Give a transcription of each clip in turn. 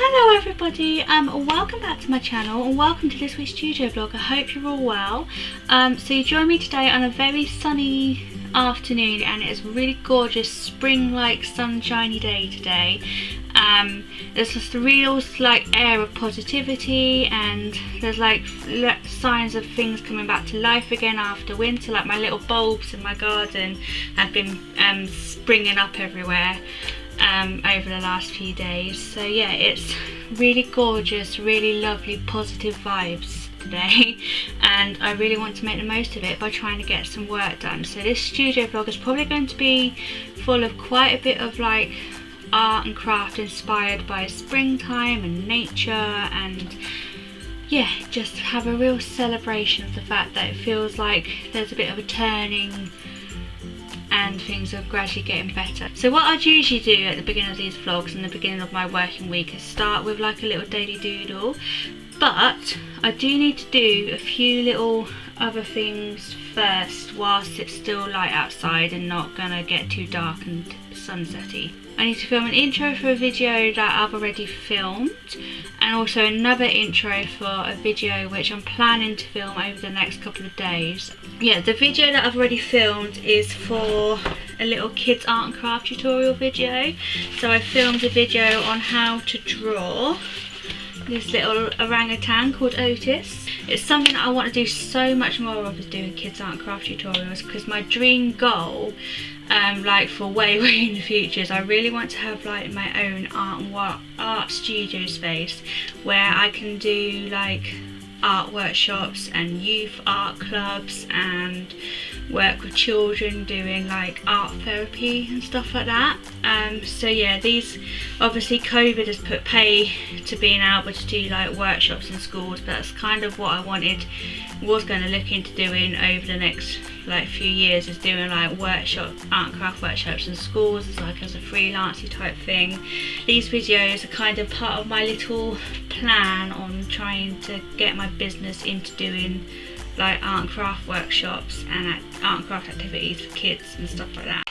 Hello everybody, welcome back to my channel and welcome to this week's studio vlog. I hope you're all well. So you join me today on a very sunny afternoon and it's a really gorgeous spring-like sunshiny day today. There's just a real air of positivity and there's signs of things coming back to life again after winter. Like my little bulbs in my garden have been springing up everywhere over the last few days. So yeah, it's really gorgeous, really lovely positive vibes today and I really want to make the most of it by trying to get some work done. So this studio vlog is probably going to be full of quite a bit of art and craft inspired by springtime and nature, and yeah, just have a real celebration of the fact that it feels like there's a bit of a turning and things are gradually getting better. So what I'd usually do at the beginning of these vlogs and the beginning of my working week is start with a little daily doodle, but I do need to do a few little other things first whilst it's still light outside and not gonna get too dark and sunsetty. I need to film an intro for a video that I've already filmed and also another intro for a video which I'm planning to film over the next couple of days. Yeah, the video that I've already filmed is for a little kids art and craft tutorial video. So I filmed a video on how to draw this little orangutan called Otis. It's something that I want to do so much more of, is doing kids art and craft tutorials, because my dream goal for way in the future is I really want to have my own art studio space where I can do art workshops and youth art clubs and work with children doing art therapy and stuff like that. So yeah, these obviously COVID has put pay to being able to do workshops in schools, but that's kind of what I was going to look into doing over the next few years, is doing art and craft workshops in schools as a freelancey type thing. These videos are kind of part of my little plan on trying to get my business into doing art and craft workshops and art and craft activities for kids and stuff like that.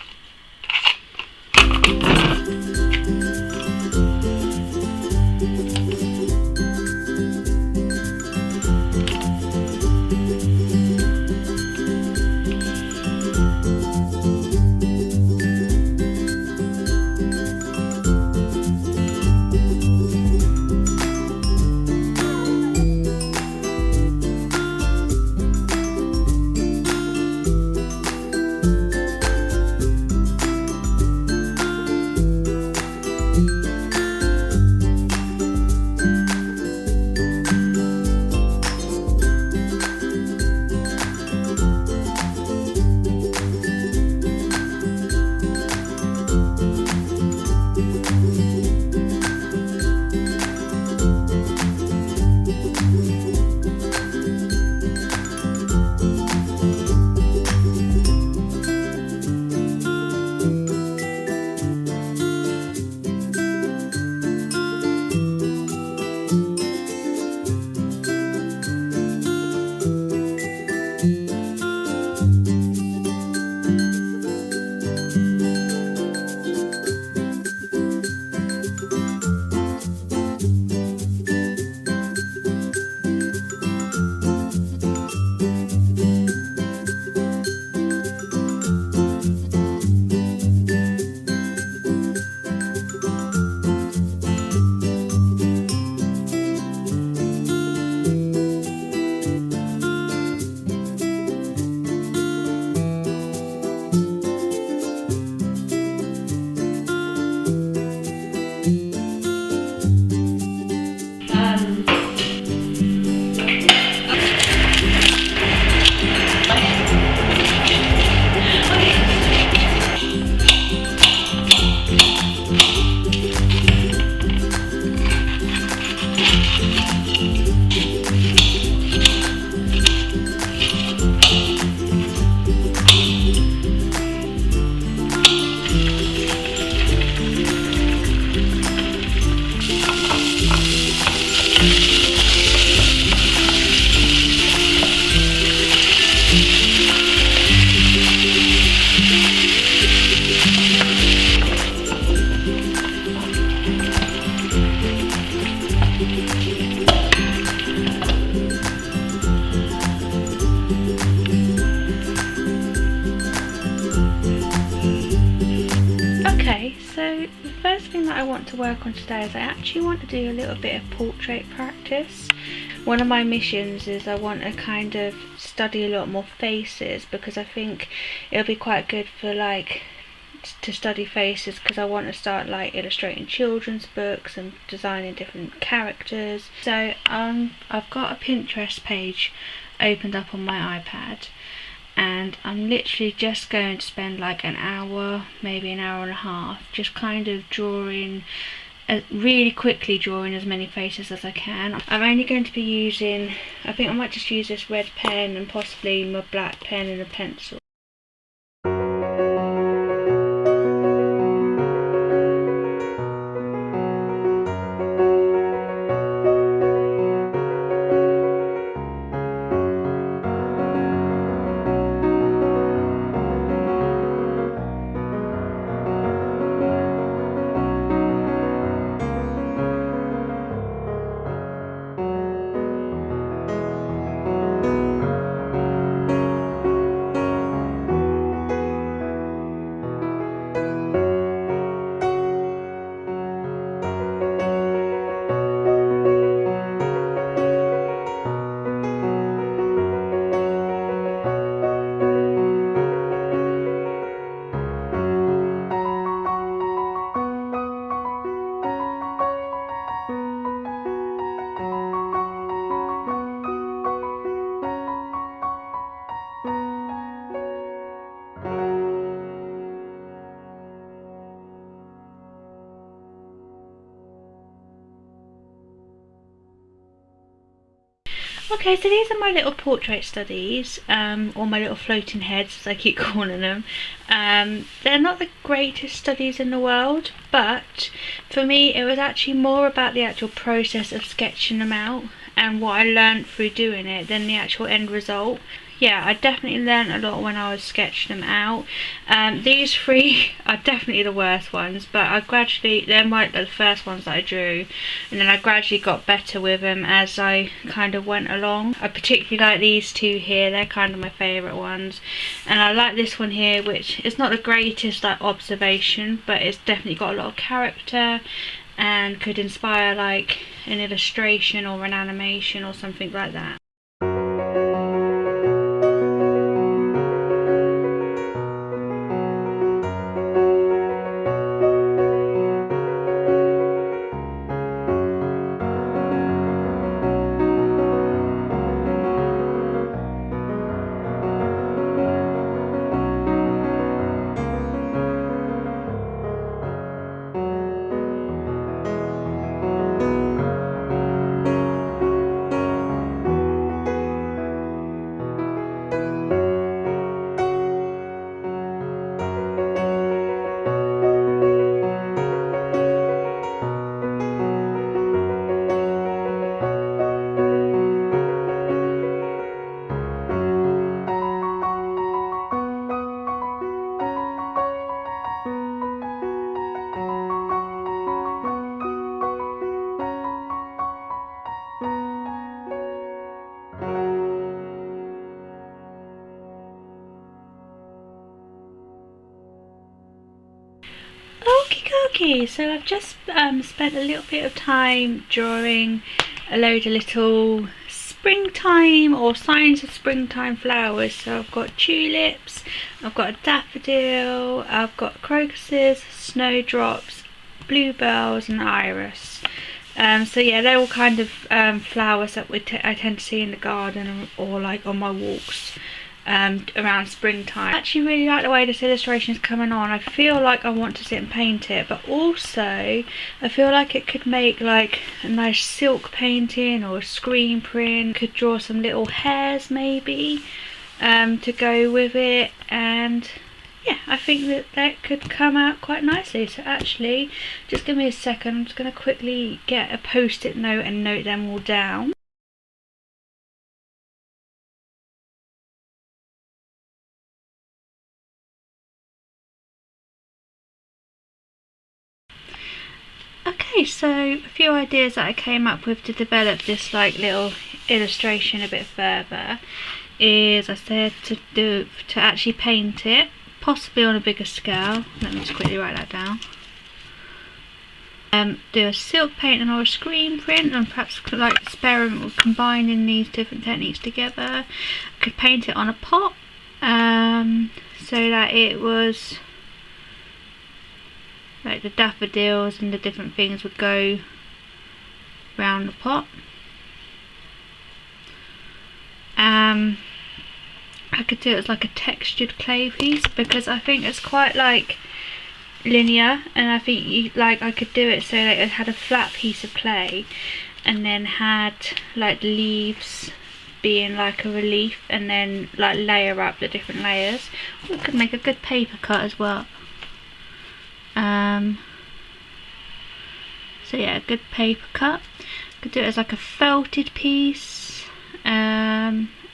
that I want to work on today is I actually want to do a little bit of portrait practice. One of my missions is I want to kind of study a lot more faces, because I think it'll be quite good for like to study faces, because I want to start like illustrating children's books and designing different characters. So I've got a Pinterest page opened up on my iPad, and I'm literally just going to spend like an hour, maybe an hour and a half, just kind of drawing, really quickly drawing as many faces as I can. I'm only going to be using, I think I might just use this red pen and possibly my black pen and a pencil. Okay, so these are my little portrait studies, or my little floating heads as I keep calling them. They're not the greatest studies in the world, but for me it was actually more about the actual process of sketching them out and what I learned through doing it than the actual end result. Yeah, I definitely learned a lot when I was sketching them out. These three are definitely the worst ones, but they're the first ones that I drew, and then I gradually got better with them as I kind of went along. I particularly like these two here, they're kind of my favourite ones, and I like this one here, which is not the greatest like observation, but it's definitely got a lot of character and could inspire like an illustration or an animation or something like that. Okay, so I've just spent a little bit of time drawing a load of little springtime or signs of springtime flowers. So I've got tulips, I've got a daffodil, I've got crocuses, snowdrops, bluebells and iris. So yeah, they're all kind of flowers that I tend to see in the garden or like on my walks around springtime. I actually really like the way this illustration is coming on. I feel like I want to sit and paint it, but also I feel like it could make like a nice silk painting or a screen print. Could draw some little hairs maybe to go with it, and yeah, I think that could come out quite nicely. So actually, just give me a second, I'm just going to quickly get a post-it note and note them all down. Okay, so a few ideas that I came up with to develop this like little illustration a bit further is I said to actually paint it, possibly on a bigger scale. Let me just quickly write that down. Do a silk painting or a screen print, and perhaps like experiment with combining these different techniques together. I could paint it on a pot, so that it was like the daffodils and the different things would go round the pot. I could do it as like a textured clay piece, because I think it's quite like linear, and I think I could do it so that it had a flat piece of clay and then had like the leaves being like a relief, and then like layer up the different layers. We could make a good paper cut as well. So yeah, a good paper cut. Could do it as like a felted piece.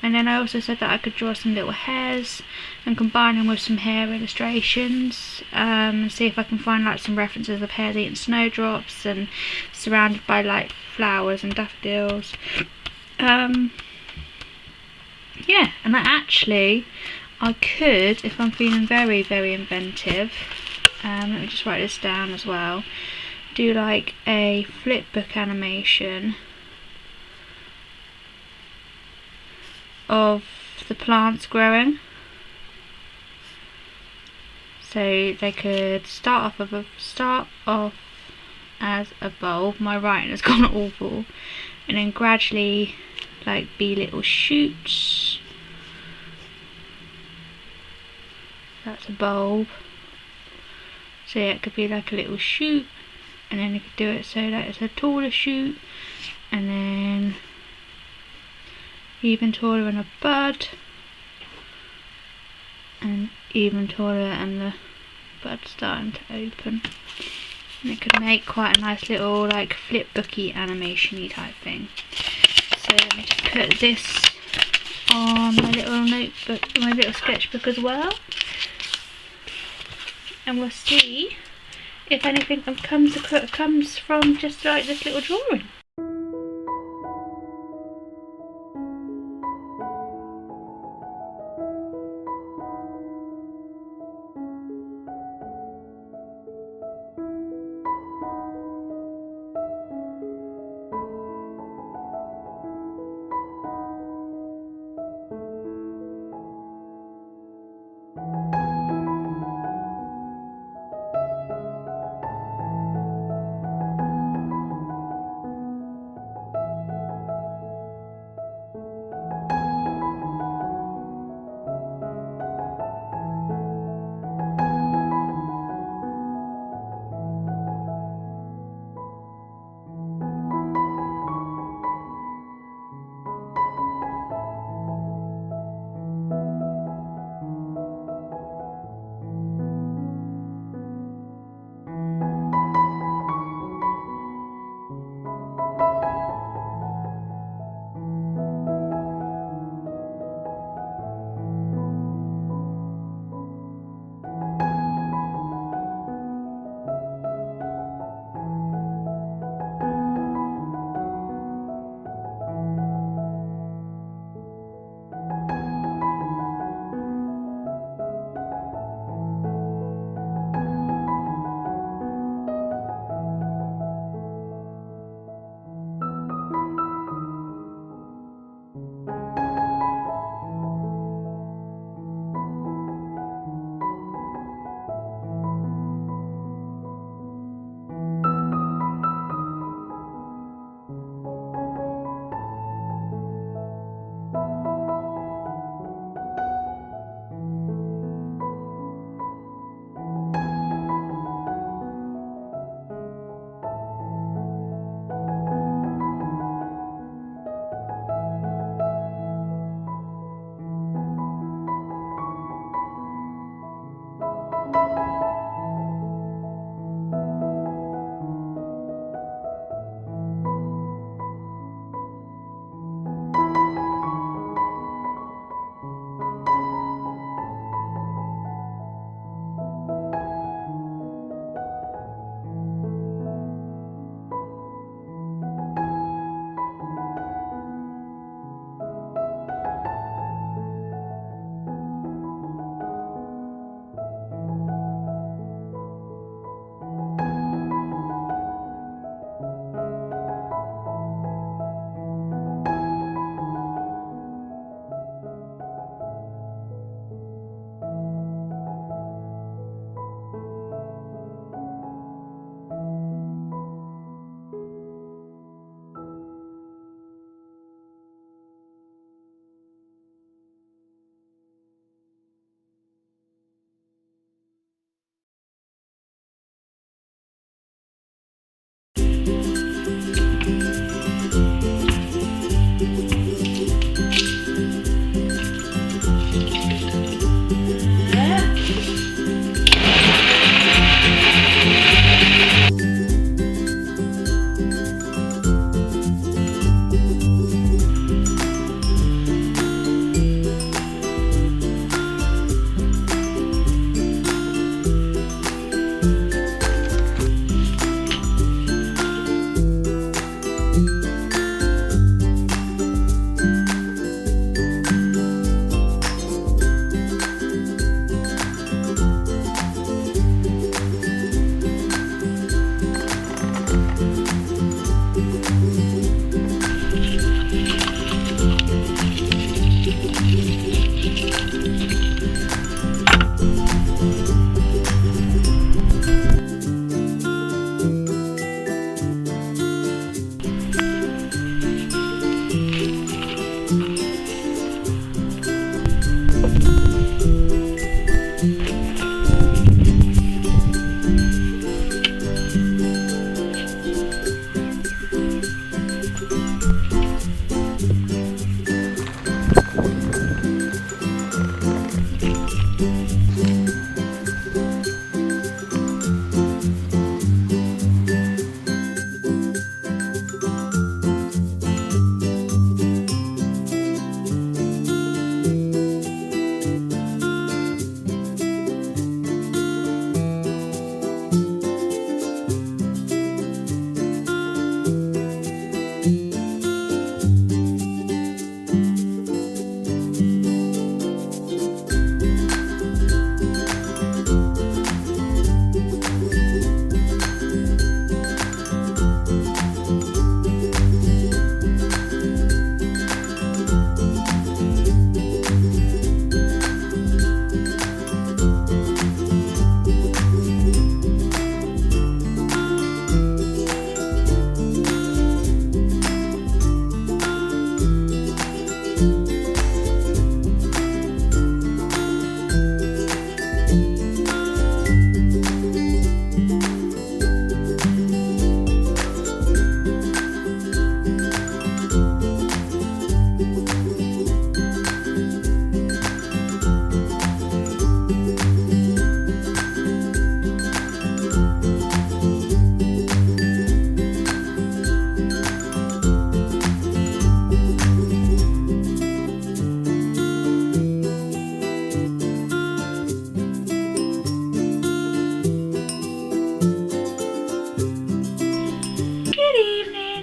And then I also said that I could draw some little hairs and combine them with some hair illustrations, and see if I can find like some references of hares eating snowdrops and surrounded by like flowers and daffodils. Yeah, and I could, if I'm feeling very, very inventive, let me just write this down as well, do like a flip book animation of the plants growing. So they could start off as a bulb. My writing has gone awful, and then gradually like be little shoots. That's a bulb. So yeah, it could be like a little shoot, and then you could do it so that it's a taller shoot, and then even taller in a bud, and even taller and the bud starting to open. And it could make quite a nice little like flip booky animation-y type thing. So let me just put this on my little notebook, my little sketchbook as well, and we'll see if anything comes from just like this little drawing.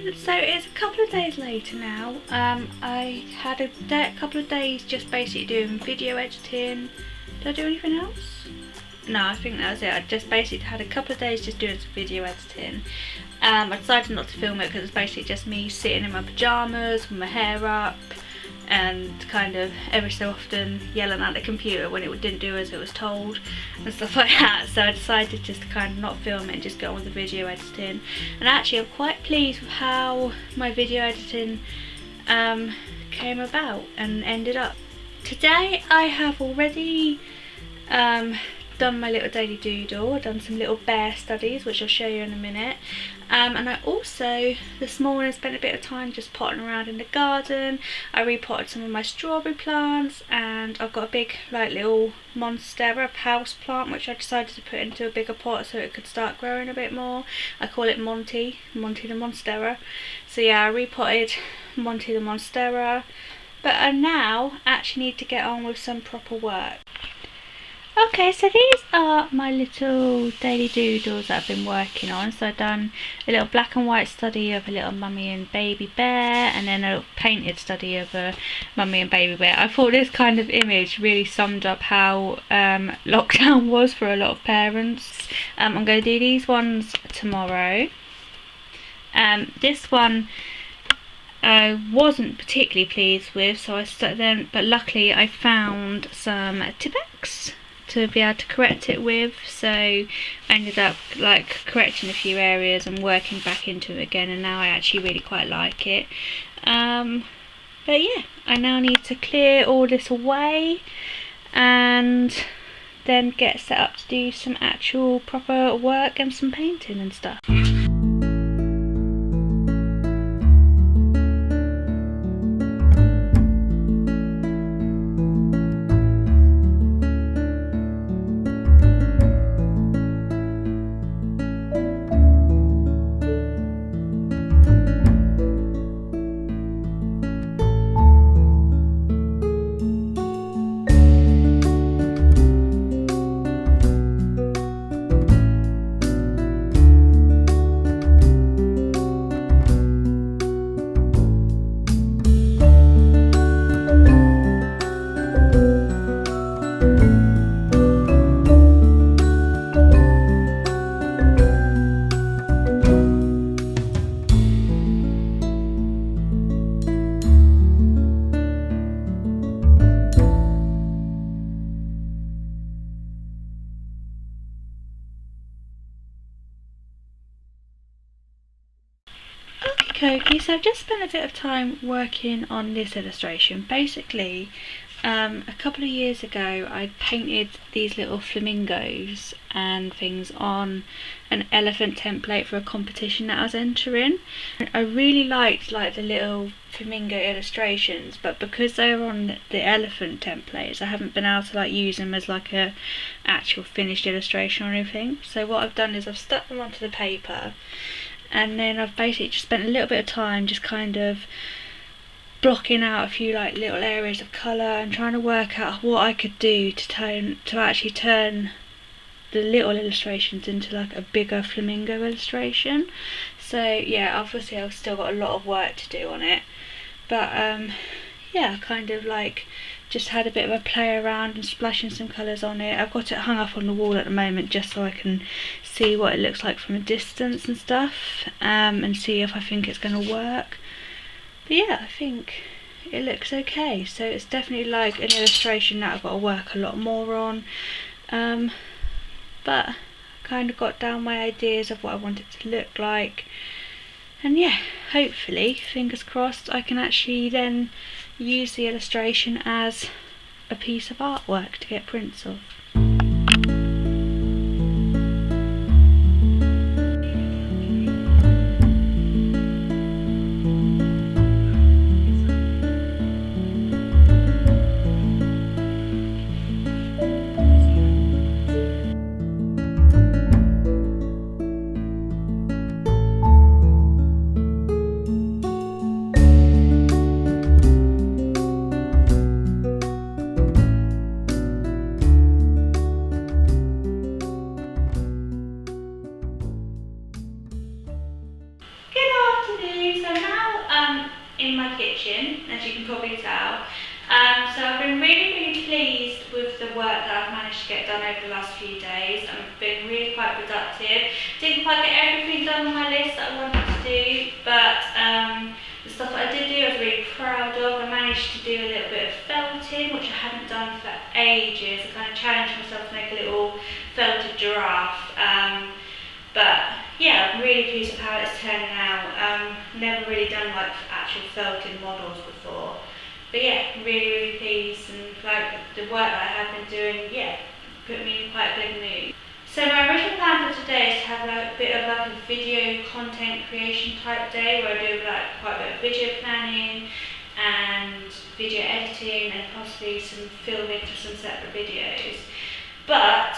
morning. So it's a couple of days later now. I had a couple of days just basically doing video editing. Did I do anything else? No, I think that was it. I just basically had a couple of days just doing some video editing. I decided not to film it because it's basically just me sitting in my pyjamas with my hair up and kind of every so often yelling at the computer when it didn't do as it was told and stuff like that. So I decided just to kind of not film it and just go on with the video editing. And actually I'm quite pleased with how my video editing came about and ended up. Today I have already done my little daily doodle, done some little bear studies which I'll show you in a minute, and I also this morning spent a bit of time just potting around in the garden. I repotted some of my strawberry plants, and I've got a big like little monstera house plant which I decided to put into a bigger pot so it could start growing a bit more. I call it Monty the Monstera. So yeah, I repotted Monty the Monstera, but I now actually need to get on with some proper work. Okay, so these are my little daily doodles that I've been working on. So I've done a little black and white study of a little mummy and baby bear, and then a little painted study of a mummy and baby bear. I thought this kind of image really summed up how lockdown was for a lot of parents. I'm going to do these ones tomorrow. This one I wasn't particularly pleased with, so I started then, but luckily I found some Tipex to be able to correct it with, so I ended up like correcting a few areas and working back into it again, and now I actually really quite like it. But yeah, I now need to clear all this away and then get set up to do some actual proper work and some painting and stuff. Okay, so I've just spent a bit of time working on this illustration. Basically, a couple of years ago I painted these little flamingos and things on an elephant template for a competition that I was entering. I really liked the little flamingo illustrations, but because they were on the elephant templates I haven't been able to use them as a actual finished illustration or anything. So what I've done is I've stuck them onto the paper, and then I've basically just spent a little bit of time just kind of blocking out a few little areas of colour and trying to work out what I could do to actually turn the little illustrations into a bigger flamingo illustration. So yeah, obviously I've still got a lot of work to do on it, but yeah, kind of just had a bit of a play around and splashing some colours on it. I've got it hung up on the wall at the moment just so I can see what it looks like from a distance and stuff, and see if I think it's going to work. But yeah, I think it looks okay. So it's definitely an illustration that I've got to work a lot more on, but I kind of got down my ideas of what I want it to look like. And yeah, hopefully, fingers crossed, I can actually then use the illustration as a piece of artwork to get prints of. in my kitchen, as you can probably tell. So I've been really pleased with the work that I've managed to get done over the last few days. I've been really quite productive. Didn't quite get everything done on my list that I wanted to do, but the stuff that I did do I was really proud of. I managed to do a little bit of felting, which I hadn't done for ages. I kind of challenged myself to make a little felted giraffe. But yeah, I'm really pleased with how it's turning out. Never really done like actual felting models before. But yeah, really pleased, and like the work that I have been doing, yeah, put me in quite a good mood. So my original plan for today is to have like a bit of like a video content creation type day where I do like quite a bit of video planning and video editing and possibly some filming for some separate videos. But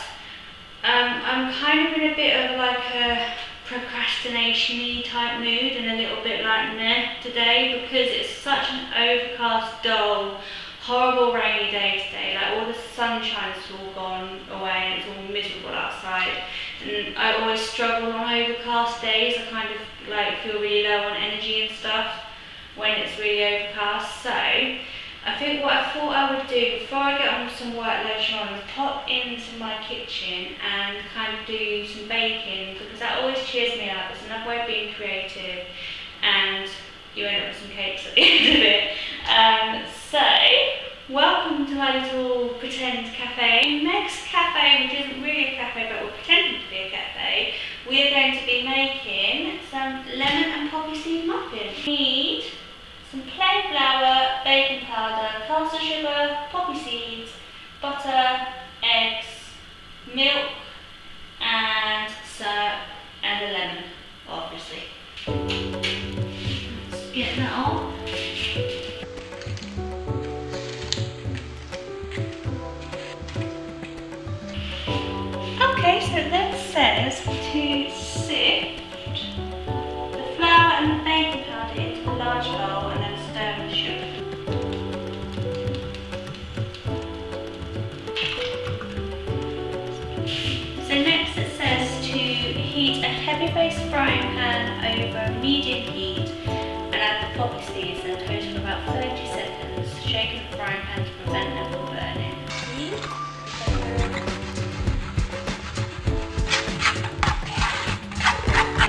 I'm kind of in a bit of like a procrastination-y type mood and a little bit like meh today, because it's such an overcast, dull, horrible rainy day today. Like all the sunshine's all gone away and it's all miserable outside, and I always struggle on overcast days. I kind of like feel really low on energy and stuff when it's really overcast. So I think what I thought I would do before I get on with some work later on is pop into my kitchen and kind of do some baking, because that always cheers me up. It's another way of being creative and you end up with some cakes at the end of it. So, welcome to my little pretend cafe. Next cafe, which isn't really a cafe but we're pretending to be a cafe, we are going to be making some lemon and poppy seed muffins. We need some plain flour, baking powder, caster sugar, poppy seeds, butter, eggs, milk, and syrup, and a lemon, obviously. Let's get that on. Okay, so that says to sift the flour and the baking powder into a large bowl and then stir with sugar. So next it says to heat a heavy base frying pan over medium heat and add the poppy seeds and toast for about 30 seconds, shaking the frying pan to prevent them from burning.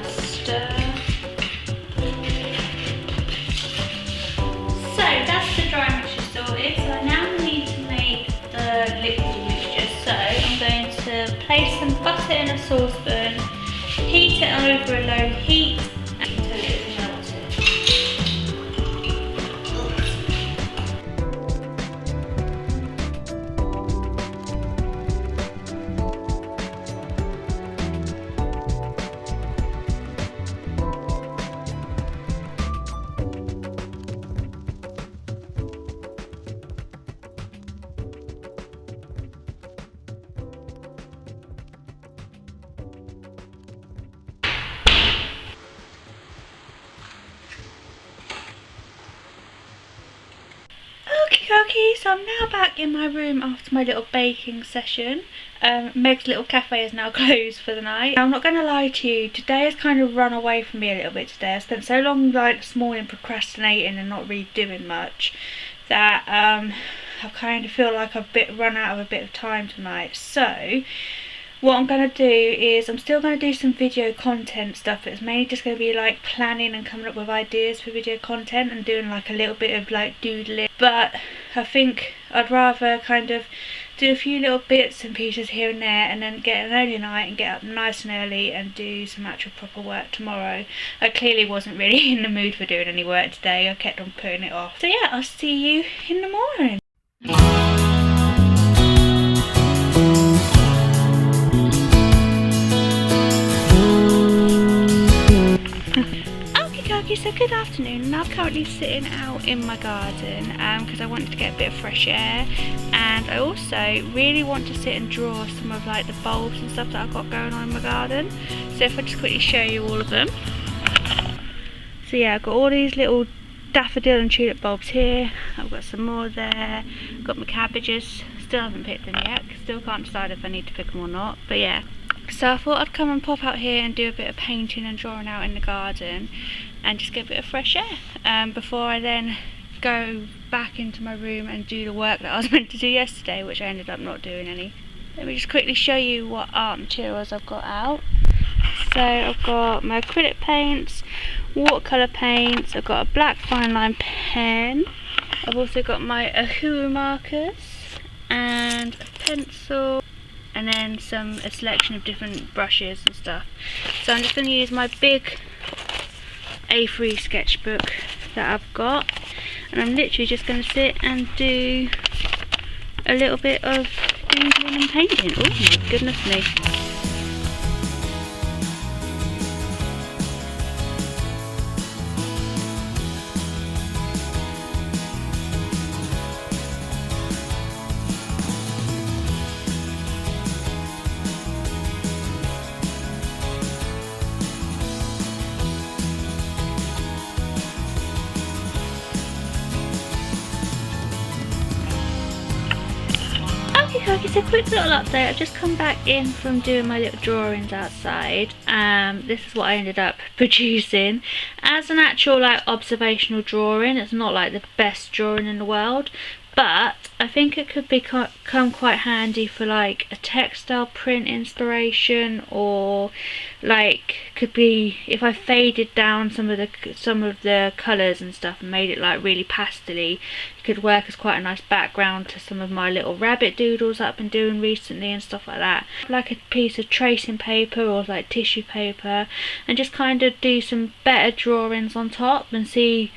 Stir. So that's the dry mixture sorted. So I now need to make the liquid mixture. So I'm going to place some butter in a saucepan, heat it over a low heat until it is melted. Okay, so I'm now back in my room after my little baking session. Meg's little cafe is now closed for the night. I'm not going to lie to you, today has kind of run away from me a little bit today. I spent so long like this morning procrastinating and not really doing much that I kind of feel like I've run out of a bit of time tonight. So what I'm going to do is I'm still going to do some video content stuff. It's mainly just going to be like planning and coming up with ideas for video content and doing like a little bit of like doodling. But I think I'd rather kind of do a few little bits and pieces here and there and then get an early night and get up nice and early and do some actual proper work tomorrow. I clearly wasn't really in the mood for doing any work today. I kept on putting it off. So yeah, I'll see you in the morning. Okay, so good afternoon, and I'm currently sitting out in my garden because I wanted to get a bit of fresh air, and I also really want to sit and draw some of like the bulbs and stuff that I've got going on in my garden. So if I just quickly show you all of them. So yeah, I've got all these little daffodil and tulip bulbs here, I've got some more there, got my cabbages, still haven't picked them yet, still can't decide if I need to pick them or not, but yeah. So I thought I'd come and pop out here and do a bit of painting and drawing out in the garden. and just get a bit of fresh air before I then go back into my room and do the work that I was meant to do yesterday, which I ended up not doing any. Let me just quickly show you what art materials I've got out. So I've got my acrylic paints, watercolour paints, I've got a black fine line pen, I've also got my Ahuru markers and a pencil, and then a selection of different brushes and stuff. So I'm just going to use my big A3 sketchbook that I've got, and I'm literally just going to sit and do a little bit of doodling and painting. Oh my goodness me. Okay, so quick little update. I've just come back in from doing my little drawings outside. This is what I ended up producing. As an actual like observational drawing, it's not like the best drawing in the world, but I think it could become quite handy for like a textile print inspiration, or like could be if I faded down some of the colours and stuff and made it like really pastel-y, it could work as quite a nice background to some of my little rabbit doodles that I've been doing recently and stuff like that. Like a piece of tracing paper or like tissue paper, and just kind of do some better drawings on top and see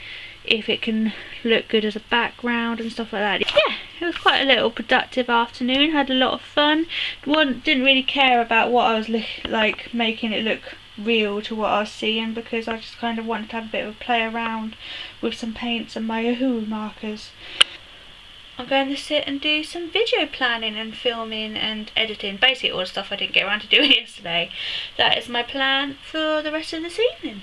if it can look good as a background and stuff like that. Yeah, it was quite a little productive afternoon, had a lot of fun. Didn't really care about what I was like making it look real to what I was seeing, because I just kind of wanted to have a bit of a play around with some paints and my Ahuru markers. I'm going to sit and do some video planning and filming and editing, basically all the stuff I didn't get around to doing yesterday. That is my plan for the rest of this evening.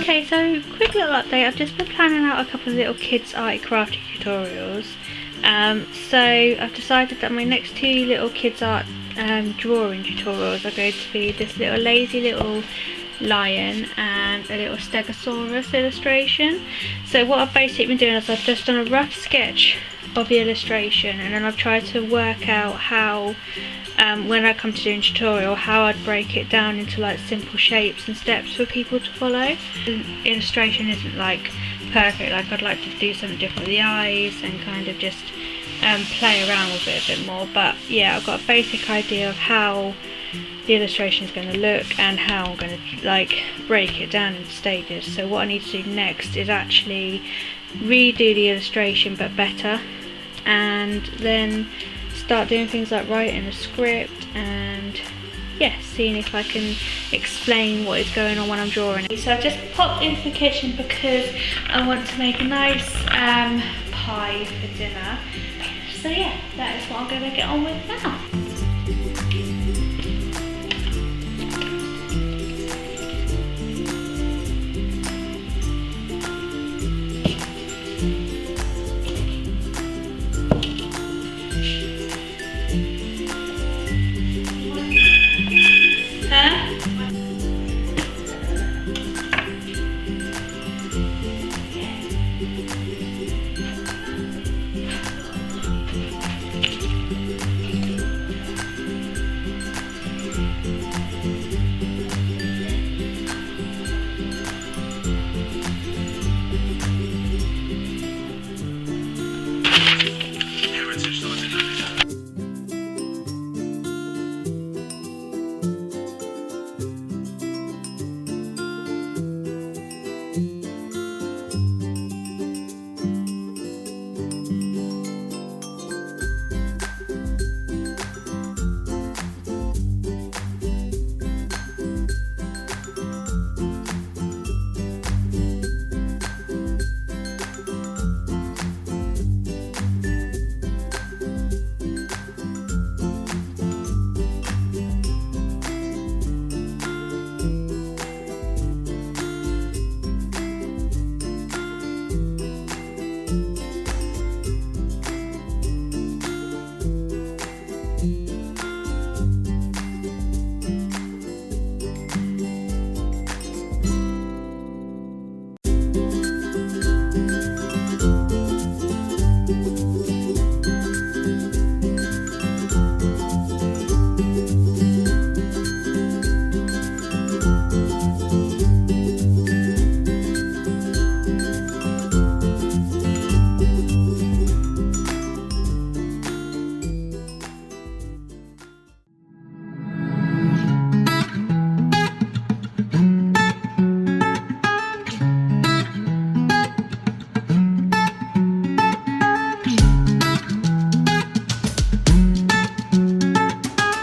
Okay, so quick little update. I've just been planning out a couple of little kids arty crafty tutorials. So I've decided that my next two little kids art drawing tutorials are going to be this little lazy little lion and a little stegosaurus illustration. So what I've basically been doing is I've just done a rough sketch of the illustration, and then I've tried to work out how when I come to doing a tutorial, how I'd break it down into like simple shapes and steps for people to follow. The illustration isn't like perfect, like I'd like to do something different with the eyes and kind of just play around with it a bit more. But yeah, I've got a basic idea of how the illustration is going to look and how I'm going to like break it down into stages. So what I need to do next is actually redo the illustration but better, and then start doing things like writing a script and yeah, seeing if I can explain what is going on when I'm drawing it. So I've just popped into the kitchen because I want to make a nice pie for dinner. So yeah, that is what I'm going to get on with now.